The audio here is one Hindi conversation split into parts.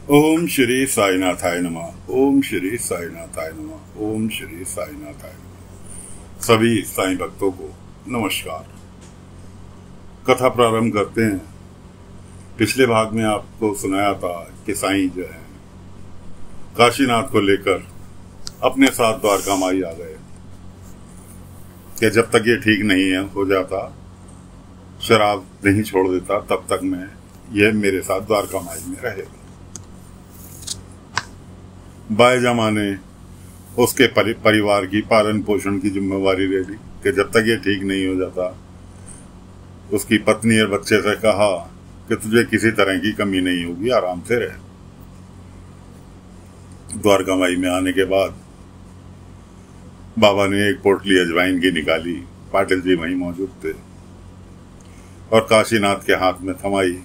ओम श्री साईनाथाय नमः। ओम श्री साईनाथाय नमः। ओम श्री साईनाथाय नमः। सभी साईं भक्तों को नमस्कार। कथा प्रारंभ करते हैं। पिछले भाग में आपको सुनाया था कि साईं जो है काशीनाथ को लेकर अपने साथ द्वारका माई आ गए कि जब तक ये ठीक नहीं है हो जाता, शराब नहीं छोड़ देता, तब तक मैं ये मेरे साथ द्वारका माई में रहेगा। बाईजामा ने उसके परिवार की पालन पोषण की जिम्मेवारी ले ली कि जब तक ये ठीक नहीं हो जाता, उसकी पत्नी और बच्चे से कहा कि तुझे किसी तरह की कमी नहीं होगी, आराम से रह। द्वारका माई में आने के बाद बाबा ने एक पोटली अजवाइन की निकाली। पाटिल जी वहीं मौजूद थे और काशीनाथ के हाथ में थमाई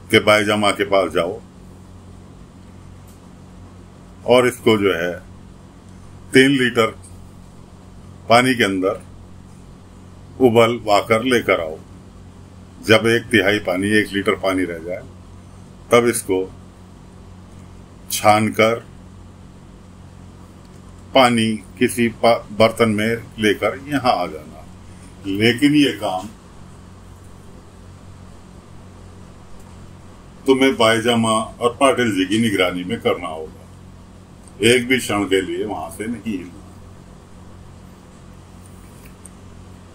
कि बाईजामा के पास जाओ और इसको जो है 3 लीटर पानी के अंदर उबल वाकर लेकर आओ। जब 1/3 पानी, 1 लीटर पानी रह जाए, तब इसको छानकर पानी किसी बर्तन में लेकर यहां आ जाना। लेकिन ये काम तुम्हें बाईजामा और पाटिल जी की निगरानी में करना होगा। एक भी क्षण के लिए वहां से नहीं हिलना।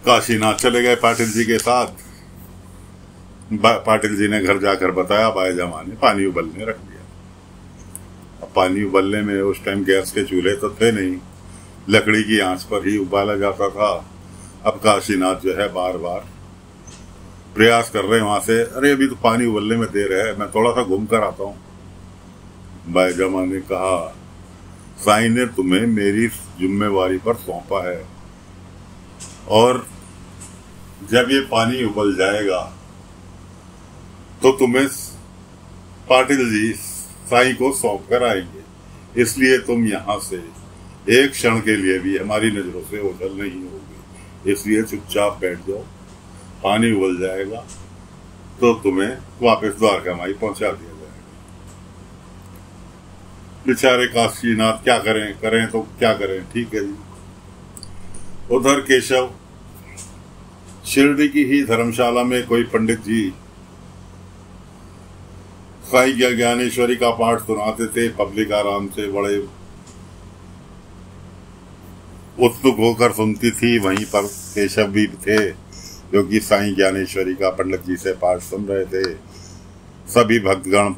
काशीनाथ चले गए पाटिल जी के साथ। पाटिल जी ने घर जाकर बताया, बाईजामा ने पानी उबलने रख दिया। अब पानी उबलने में उस टाइम गैस के चूल्हे तो थे नहीं, लकड़ी की आंच पर ही उबाला जाता था। अब काशीनाथ जो है बार बार प्रयास कर रहे हैं वहां से, अरे अभी तो पानी उबलने में देर है, मैं थोड़ा सा घूम कर आता हूं। बाईजामा ने कहा, साईं ने तुम्हें मेरी जिम्मेवारी पर सौंपा है और जब ये पानी उबल जाएगा तो तुम्हें पाटिल जी साईं को सौंप कर आएंगे, इसलिए तुम यहां से एक क्षण के लिए भी हमारी नजरों से ओझल नहीं होगी। इसलिए चुपचाप बैठ जाओ, पानी उबल जाएगा तो तुम्हें वापस द्वारका माई पहुंचा दिया जाएगा। बेचारे काशीनाथ क्या करें तो क्या करें। ठीक है जी। उधर केशव शिरडी की ही धर्मशाला में कोई पंडित जी साईं ज्ञानेश्वरी का पाठ सुनाते थे। पब्लिक आराम से बड़े उत्सुक होकर सुनती थी। वहीं पर केशव भी थे जो कि साईं ज्ञानेश्वरी का पंडित जी से पाठ सुन रहे थे। सभी भक्तगण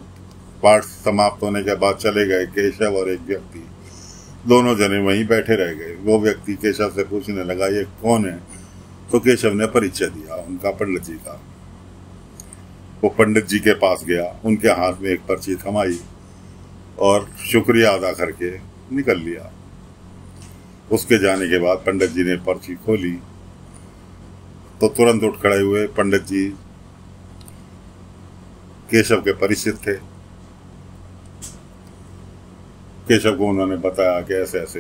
पाठ समाप्त होने के बाद चले गए। केशव और एक व्यक्ति, दोनों जने वहीं बैठे रह गए। वो व्यक्ति केशव से पूछने लगा, ये कौन है? तो केशव ने परिचय दिया उनका पंडित जी का। वो पंडित जी के पास गया, उनके हाथ में एक पर्ची थमाई और शुक्रिया अदा करके निकल लिया। उसके जाने के बाद पंडित जी ने पर्ची खोली तो तुरंत उठ खड़े हुए। पंडित जी केशव के परिचित थे। केशव को उन्होंने बताया कि ऐसे ऐसे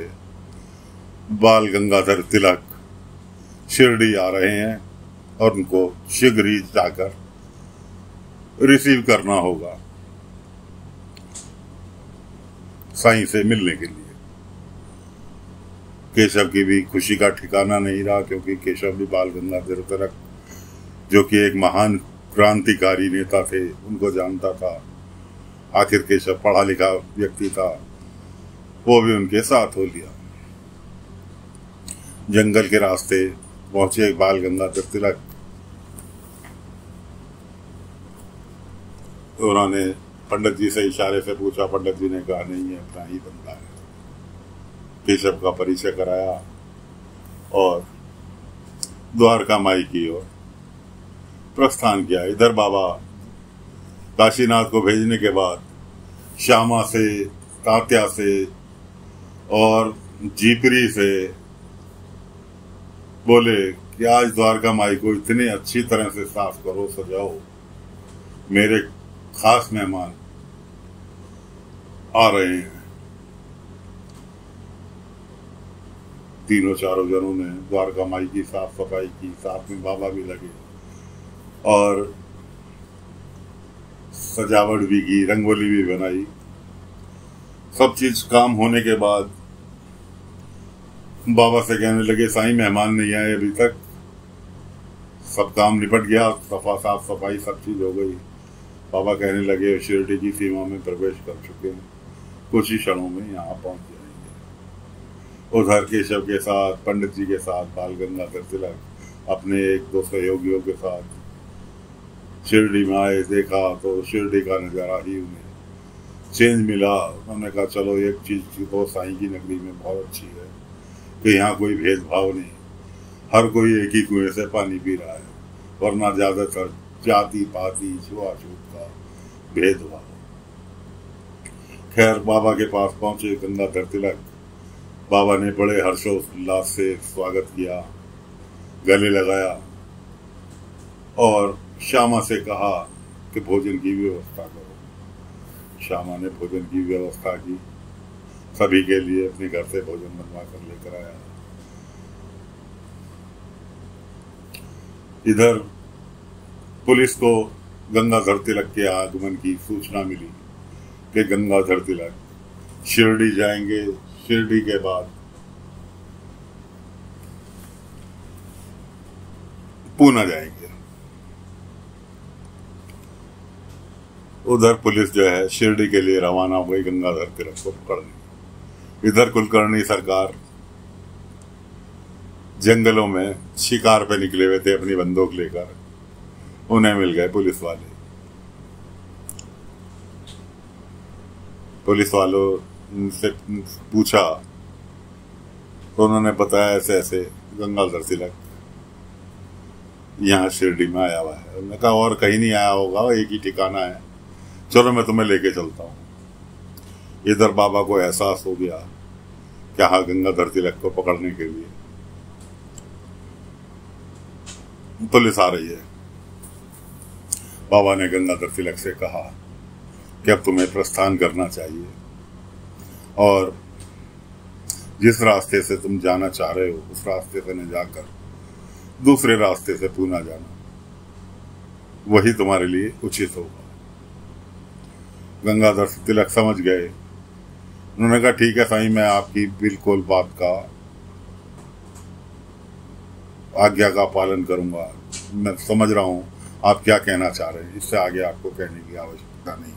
बाल गंगाधर तिलक शिरडी आ रहे हैं और उनको शीघ्र ही जाकर रिसीव करना होगा साईं से मिलने के लिए। केशव की भी खुशी का ठिकाना नहीं रहा, क्योंकि केशव भी बाल गंगाधर तिलक जो कि एक महान क्रांतिकारी नेता थे, उनको जानता था। आखिर केशव पढ़ा लिखा व्यक्ति था, वो भी उनके साथ हो लिया। जंगल के रास्ते पहुंचे बाल गंगाधर तिलक। उन्होंने पंडित जी से इशारे से पूछा। पंडित जी ने कहा, नहीं है, अपना ही बंदा है। केशव का परिचय कराया और द्वारका माई की ओर प्रस्थान किया। इधर बाबा काशीनाथ को भेजने के बाद श्यामा से, तात्या से और जीपरी से बोले कि आज द्वारका माई को इतनी अच्छी तरह से साफ करो, सजाओ, मेरे खास मेहमान आ रहे हैं। तीनों चारों जनों ने द्वारका माई की साफ सफाई की, साथ में बाबा भी लगे और सजावट भी की, रंगोली भी बनाई। सब चीज काम होने के बाद बाबा से कहने लगे, साईं मेहमान नहीं आए अभी तक, सब काम निपट गया, साफ सफाई सब चीज हो गई। बाबा कहने लगे, शिरडी की सीमा में प्रवेश कर चुके हैं, कुछ ही क्षणों में यहाँ पहुंच जाएंगे। उधर केशव के साथ, पंडित जी के साथ, बाल गंगाधर तिलक अपने एक दो सहयोगियों के साथ शिरडी में आए। देखा तो शिरडी का नजारा ही उन्हें चेंज मिला। उन्होंने कहा, चलो एक चीज तो साईं की नगरी में बहुत अच्छी है कि यहाँ कोई भेदभाव नहीं, हर कोई एक ही कुएं से पानी पी रहा है, वरना ज्यादातर जाति पाति छुआछूत का भेदभाव। खैर बाबा के पास पहुंचे गंगाधर तिलक। बाबा ने बड़े हर्षोल्लास से स्वागत किया, गले लगाया और श्यामा से कहा कि भोजन की व्यवस्था करो। श्यामा ने भोजन की व्यवस्था की, सभी के लिए अपने घर से भोजन बनवा कर लेकर आया। इधर पुलिस को गंगाधर तिलक के आगमन की सूचना मिली कि गंगाधर तिलक शिरडी जाएंगे। शिरडी के बाद पूना जाएंगे। उधर पुलिस जो है शिरडी के लिए रवाना हो गई गंगाधर तिलक को पकड़ने। इधर कुलकर्णी सरकार जंगलों में शिकार पे निकले हुए थे अपनी बंदूक लेकर। उन्हें मिल गए पुलिस वाले। पुलिस वालों से पूछा तो उन्होंने बताया, ऐसे ऐसे गंगाधर तिलक यहाँ शिरडी में आया हुआ है। उन्होंने कहा, और कहीं नहीं आया होगा, एक ही ठिकाना है, चलो मैं तुम्हें लेके चलता हूँ। इधर बाबा को एहसास हो गया कि हाँ, गंगाधर तिलक को पकड़ने के लिए पुलिस आ रही है। बाबा ने गंगाधर तिलक से कहा कि अब तुम्हें प्रस्थान करना चाहिए और जिस रास्ते से तुम जाना चाह रहे हो उस रास्ते से न जाकर दूसरे रास्ते से पूना जाना, वही तुम्हारे लिए उचित होगा। गंगाधर तिलक समझ गए। उन्होंने कहा, ठीक है साईं, मैं आपकी बिल्कुल बात का, आज्ञा का पालन करूंगा। मैं समझ रहा हूं आप क्या कहना चाह रहे हैं, इससे आगे आपको कहने की आवश्यकता नहीं।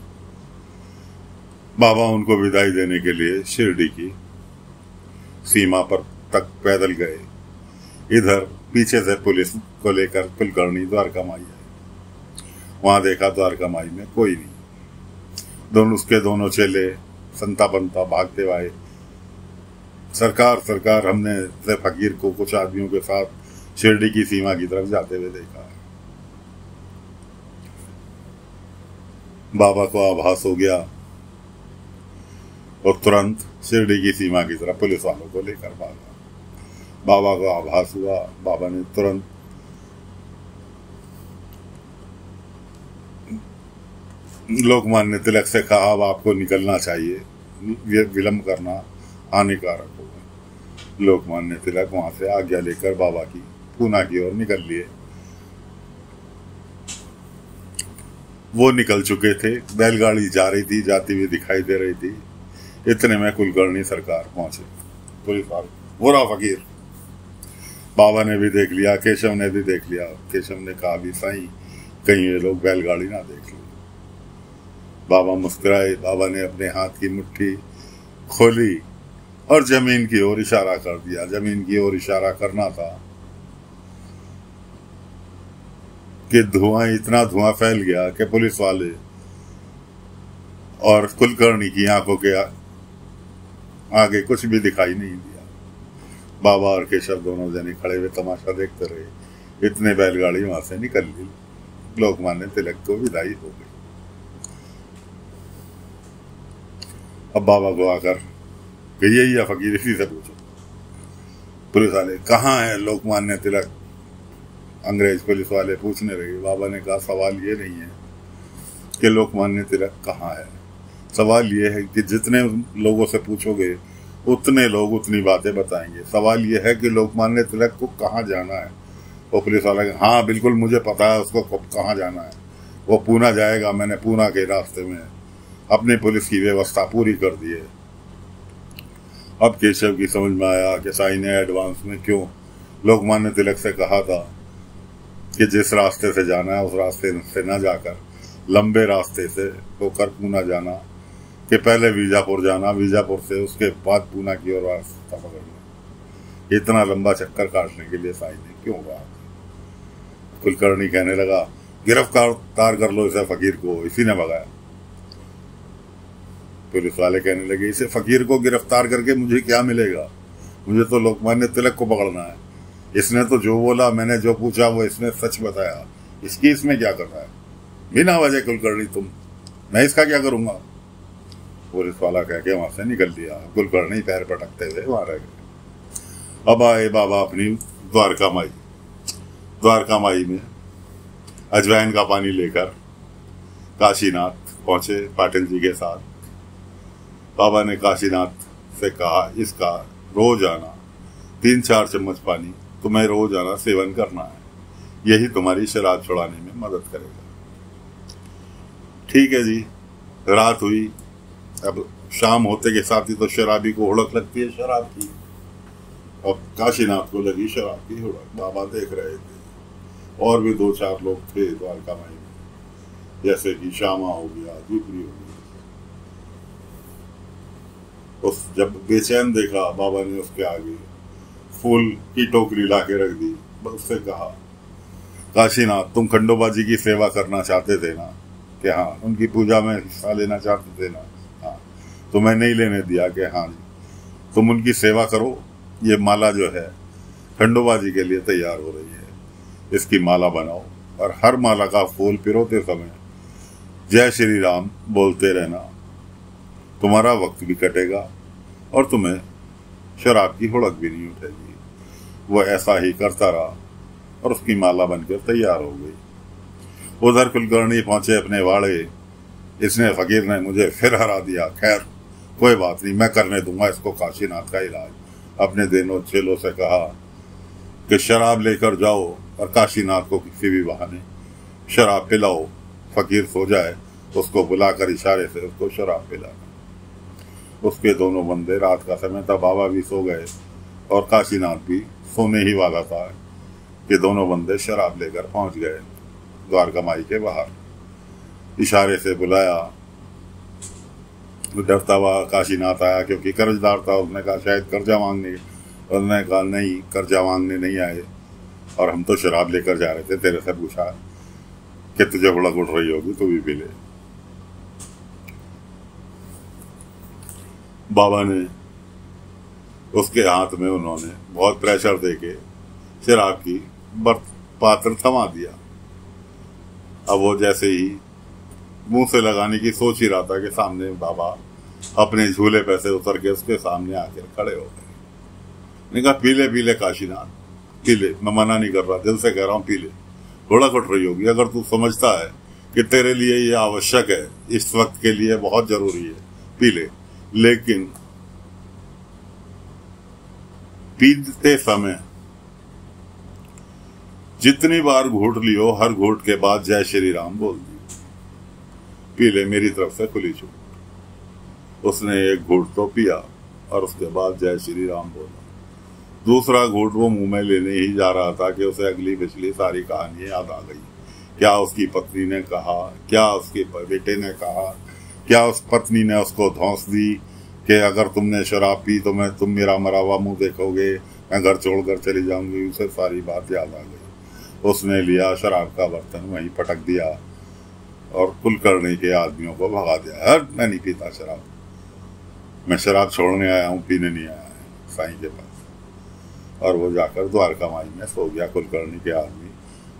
बाबा उनको विदाई देने के लिए शिरडी की सीमा पर तक पैदल गए। इधर पीछे से पुलिस को लेकर कुलकर्णी द्वारका माई आए। वहां देखा द्वारका माई में कोई नहीं। उसके दोनों चेले संता बनता भागते हुए, सरकार सरकार, हमने से फकीर को कुछ आदमियों के साथ शिरडी की सीमा की तरफ जाते हुए देखा। बाबा को आभास हो गया और तुरंत शिरडी की सीमा की तरफ पुलिस वालों को लेकर भागा। बाबा को आभास हुआ, बाबा ने तुरंत लोकमान्य तिलक से कहा, अब आपको निकलना चाहिए, ये विलंब करना हानिकारक होगा। लोकमान्य तिलक वहां से आज्ञा लेकर बाबा की पूना की ओर निकल लिए। वो निकल चुके थे, बैलगाड़ी जा रही थी, जाती हुई दिखाई दे रही थी। इतने में कुलकर्णी सरकार पहुंचे। पुलिस वाले, बुरा फकीर। बाबा ने भी देख लिया, केशव ने भी देख लिया। केशव ने कहा, भी साईं, कहीं ये लोग बैलगाड़ी ना देख ले। बाबा मुस्कुराए। बाबा ने अपने हाथ की मुट्ठी खोली और जमीन की ओर इशारा कर दिया। जमीन की ओर इशारा करना था कि इतना धुआं फैल गया कि पुलिस वाले और कुलकर्णी की आंखों के आगे कुछ भी दिखाई नहीं दिया। बाबा और केशव दोनों जने खड़े हुए तमाशा देखते रहे। इतने बैलगाड़ी वहां से निकल ली। लोकमान्य तिलक को विदाई हो गई। अब बाबा को आकर यही या फकीर, इसी से पूछो। पुलिस वाले, कहाँ है लोकमान्य तिलक? अंग्रेज पुलिस वाले पूछने लगे। बाबा ने कहा, सवाल ये नहीं है कि लोकमान्य तिलक कहाँ है, सवाल ये है कि जितने लोगों से पूछोगे उतने लोग उतनी बातें बताएंगे। सवाल ये है कि लोकमान्य तिलक को कहाँ जाना है। वो पुलिस वाला, हाँ बिल्कुल मुझे पता है उसको कहाँ जाना है। वो पूना जाएगा। मैंने पूना के रास्ते में अपनी पुलिस की व्यवस्था पूरी कर दी है। अब केशव की समझ में आया कि साईं ने एडवांस में क्यों लोकमान्य तिलक से कहा था कि जिस रास्ते से जाना है उस रास्ते से न जाकर लंबे रास्ते से होकर पूना जाना, कि पहले बीजापुर जाना, बीजापुर से उसके बाद पूना की ओर रास्ता पकड़ना। इतना लंबा चक्कर काटने के लिए साईं ने क्यों कहा? कुलकर्णी कहने लगा, गिरफ्तार कर लो इसे फकीर को, इसी ने भगाया। पुलिस वाले कहने लगे, इसे फकीर को गिरफ्तार करके मुझे क्या मिलेगा? मुझे तो लोकमान्य तिलक को पकड़ना है। इसने तो जो बोला, मैंने जो पूछा वो इसने सच बताया। इसकी इसमें क्या करना है? बिना वजह कुलकर्णी तुम, मैं इसका क्या करूंगा? पुलिस वाला कह के वहां से निकल दिया। कुलकर्णी पैर पटकते हुए वहां रह गए। अब आए बाबा अपनी द्वारका माई। द्वारका माई में अजवाइन का पानी लेकर काशीनाथ पहुंचे पाटिल जी के साथ। बाबा ने काशीनाथ से कहा, इसका रोज आना 3-4 चम्मच पानी तुम्हें रोज आना सेवन करना है, यही तुम्हारी शराब छुड़ाने में मदद करेगा। ठीक है जी। रात हुई। अब शाम होते के साथ ही तो शराबी को हुड़क लगती है शराब की। अब काशीनाथ को लगी शराब की हुड़क। बाबा देख रहे थे। और भी 2-4 लोग थे द्वारका माई में, जैसे कि श्यामा हो गया, दूसरी हो गई। उस जब बेचैन देखा बाबा ने उसके आगे फूल की टोकरी ला के रख दी। उससे कहा, काशीनाथ तुम खंडोबा जी की सेवा करना चाहते थे ना? कि हाँ। उनकी पूजा में हिस्सा लेना चाहते थे ना? हाँ। तुम्हें नहीं लेने दिया कि हाँ जी तुम उनकी सेवा करो। ये माला जो है खंडोबा जी के लिए तैयार हो रही है, इसकी माला बनाओ और हर माला का फूल पिरोते समय जय श्री राम बोलते रहना। तुम्हारा वक्त भी कटेगा और तुम्हें शराब की हुड़क भी नहीं उठेगी। वो ऐसा ही करता रहा और उसकी माला बनकर तैयार हो गई। उधर कुलकर्णी पहुंचे अपने वाड़े। इसने फकीर ने मुझे फिर हरा दिया। खैर कोई बात नहीं, मैं करने दूंगा इसको काशीनाथ का इलाज। अपने दिनों चेलों से कहा कि शराब लेकर जाओ और काशीनाथ को किसी भी बहाने शराब पिलाओ। फकीर सो जाए उसको बुलाकर इशारे से उसको शराब पिलाना। उसके दोनों बंदे, रात का समय था, बाबा भी सो गए और काशीनाथ भी सोने ही वाला था कि दोनों बंदे शराब लेकर पहुंच गए द्वारका माई के बाहर। इशारे से बुलाया। डरता हुआ काशीनाथ आया क्योंकि कर्जदार था। उसने कहा शायद कर्जा मांगने। उसने कहा नहीं, कर्जा मांगने नहीं आए और हम तो शराब लेकर जा रहे थे। तेरे से पूछा कि तुझे हुड़क उठ रही होगी, तू भी पी ले। बाबा ने उसके हाथ में उन्होंने बहुत प्रेशर देके शराब की पात्र थमा दिया। अब वो जैसे ही मुंह से लगाने की सोच ही रहा था कि सामने बाबा अपने झूले पे से उतर के उसके सामने आकर खड़े हो गए। मैंने कहा पीले पीले काशीनाथ, पीले। मैं मना नहीं कर रहा, दिल से कह रहा हूँ पीले। हुड़क उठ रही होगी। अगर तू समझता है कि तेरे लिए ये आवश्यक है, इस वक्त के लिए बहुत जरूरी है, पीले। लेकिन पीते समय जितनी बार घूट लियो, हर घूट के बाद जय श्री राम बोल दियो। पी ले, मेरी तरफ से खुली छूट। उसने एक घूट तो पिया और उसके बाद जय श्री राम बोला। दूसरा घूट वो मुंह में लेने ही जा रहा था कि उसे अगली पिछली सारी कहानी याद आ गई। क्या उसकी पत्नी ने कहा, क्या उसके बेटे ने कहा, क्या उस पत्नी ने उसको धौंस दी कि अगर तुमने शराब पी तो तुम मेरा मरा हुआ मुंह देखोगे, मैं घर छोड़कर चली जाऊंगी। उसे सारी बात याद आ गई। उसने लिया शराब का बर्तन, वहीं पटक दिया और कुलकर्णी के आदमियों को भगा दिया। हर मैं नहीं पीता शराब, मैं शराब छोड़ने आया हूँ, पीने नहीं आया है साईं के पास। और वो जाकर द्वारका माई में सो गया। कुलकर्णी के आदमी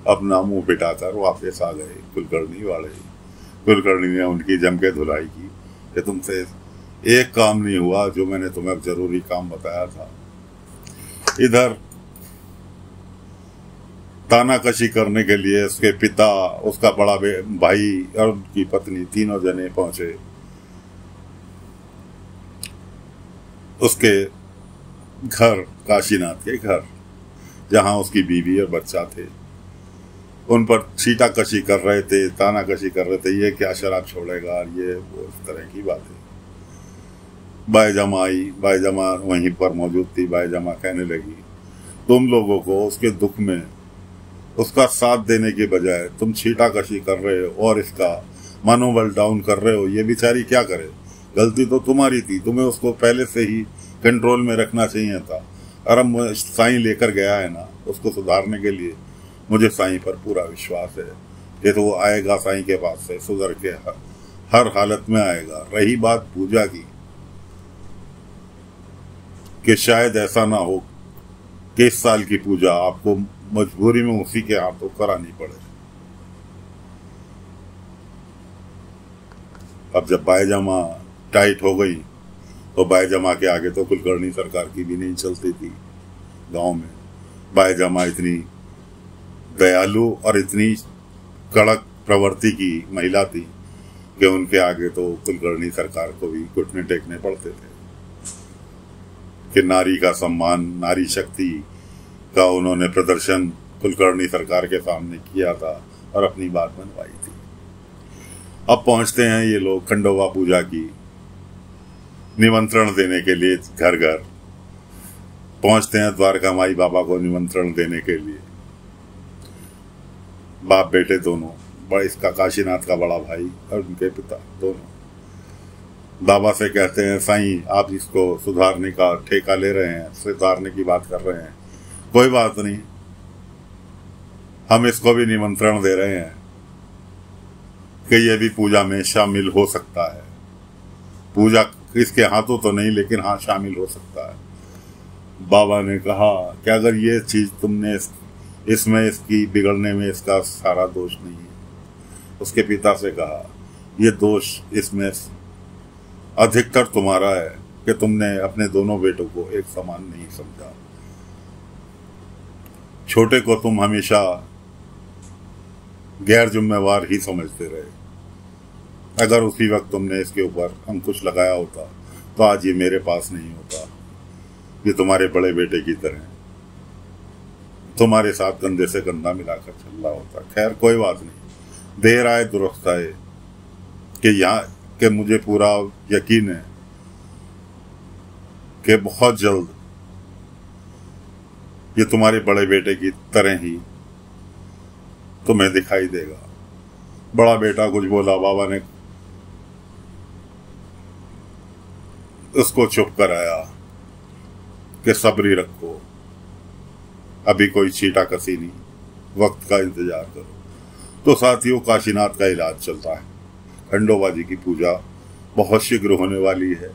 अपना मुंह पिटाकर वापस आ गए कुलकर्णी वाले। कुलकर्णी ने उनकी जम के धुलाई की कि तुमसे एक काम नहीं हुआ जो मैंने तुम्हें जरूरी काम बताया था। इधर तानाकशी करने के लिए उसके पिता, उसका बड़ा भाई और उनकी पत्नी, तीनों जने पहुंचे उसके घर, काशीनाथ के घर, जहां उसकी बीवी और बच्चा थे। उन पर छीटा कशी कर रहे थे, ताना कशी कर रहे थे, ये क्या शराब छोड़ेगा, ये वो इस तरह की बातें। बाईजमा आई, बाईजमा वहीं पर मौजूद थी। बाईजमा कहने लगी, तुम लोगों को उसके दुख में उसका साथ देने के बजाय तुम छीटा कशी कर रहे हो और इसका मनोबल डाउन कर रहे हो। ये बेचारी क्या करे, गलती तो तुम्हारी थी, तुम्हें उसको पहले से ही कंट्रोल में रखना चाहिए था। और अब साईं लेकर गया है ना उसको सुधारने के लिए, मुझे साईं पर पूरा विश्वास है कि तो वो आएगा साईं के पास से सुधर के, हर हालत में आएगा। रही बात पूजा की, कि शायद ऐसा ना हो कि इस साल की पूजा आपको मजबूरी में उसी के हाथों करानी पड़े। अब जब बाईजमा टाइट हो गई तो बाईजमा के आगे तो कुलकर्णी सरकार की भी नहीं चलती थी गांव में। बाईजमा इतनी दयालु और इतनी कड़क प्रवृत्ति की महिला थी कि उनके आगे तो कुलकर्णी सरकार को भी घुटने टेकने पड़ते थे। कि नारी का सम्मान, नारी शक्ति का उन्होंने प्रदर्शन कुलकर्णी सरकार के सामने किया था और अपनी बात मनवाई थी। अब पहुंचते हैं ये लोग खंडोबा पूजा की निमंत्रण देने के लिए, घर घर पहुंचते हैं द्वारका माई बाबा को निमंत्रण देने के लिए। बाप बेटे दोनों, इसका काशीनाथ का बड़ा भाई और उनके पिता दोनों बाबा से कहते हैं, साईं आप इसको सुधारने का ठेका ले रहे हैं, सुधारने की बात कर रहे हैं, कोई बात नहीं, हम इसको भी निमंत्रण दे रहे हैं कि ये भी पूजा में शामिल हो सकता है। पूजा इसके हाथों तो नहीं, लेकिन हाँ शामिल हो सकता है। बाबा ने कहा कि अगर ये चीज तुमने इसमें इसकी बिगड़ने में इसका सारा दोष नहीं है। उसके पिता से कहा, ये दोष इसमें अधिकतर तुम्हारा है कि तुमने अपने दोनों बेटों को एक समान नहीं समझा। छोटे को तुम हमेशा गैर जिम्मेवार ही समझते रहे। अगर उसी वक्त तुमने इसके ऊपर अंकुश लगाया होता तो आज ये मेरे पास नहीं होता, ये तुम्हारे बड़े बेटे की तरह तुम्हारे साथ कंधे से कंधा मिलाकर चल रहा होता। खैर कोई बात नहीं, देर आए दुरुस्त आए। कि यहाँ कि मुझे पूरा यकीन है कि बहुत जल्द ये तुम्हारे बड़े बेटे की तरह ही तुम्हें दिखाई देगा। बड़ा बेटा कुछ बोला, बाबा ने उसको चुप कराया कि सब्री रखो, अभी कोई छीटा कसी नहीं, वक्त का इंतजार करो। तो साथियों, काशीनाथ का इलाज चलता है। खंडोबा जी की पूजा बहुत शीघ्र होने वाली है।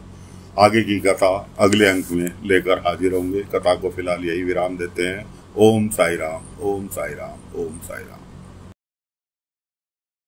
आगे की कथा अगले अंक में लेकर हाजिर होंगे। कथा को फिलहाल यही विराम देते हैं। ओम साई राम, ओम साई राम, ओम साई राम।